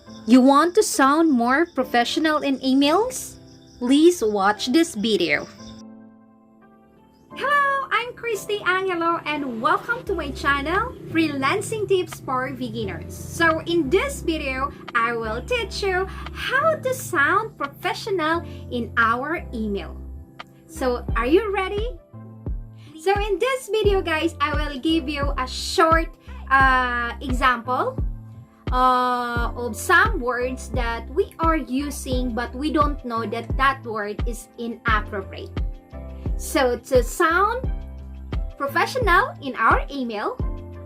You want to sound more professional in emails? Please watch this video. Hello, I'm Cristy Angelo and welcome to my channel, Freelancing Tips for Beginners. So in this video, I will teach you how to sound professional in our email. So are you ready? So in this video guys, I will give you a short example of some words that we are using but we don't know that that word is inappropriate. So to sound professional in our email,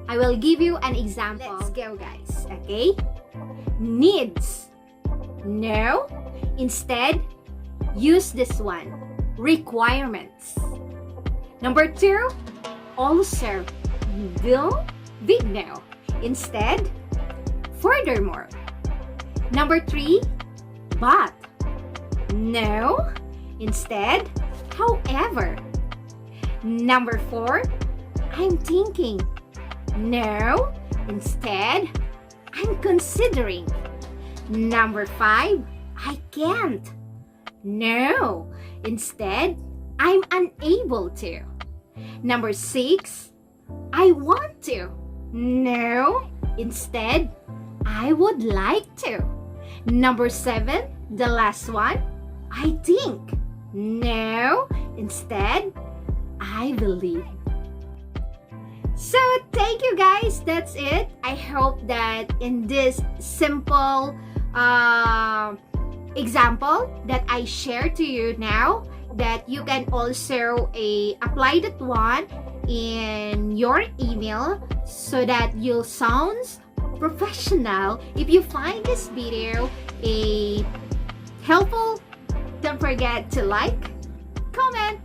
I will give you an example. Let's go guys, okay? Needs. No. Instead, use this one. Requirements. Number 2, also. No. Big no. Instead, furthermore. Number 3, but. No. Instead, however. Number 4, I'm thinking. No. Instead, I'm considering. Number 5, I can't. No. Instead, I'm unable to. Number 6, I want to. No. Instead, I would like to. Number 7, the last one, I think. No. Instead, I believe. So, thank you guys. That's it. I hope that in this simple example that I share to you now, that you can also apply that one in your email so that you'll sound professional. If you find this video helpful, don't forget to like, comment,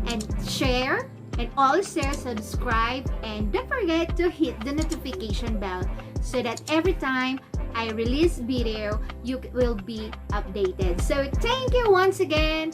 and share, and also subscribe, and don't forget to hit the notification bell so that every time I release video, you will be updated. So thank you once again.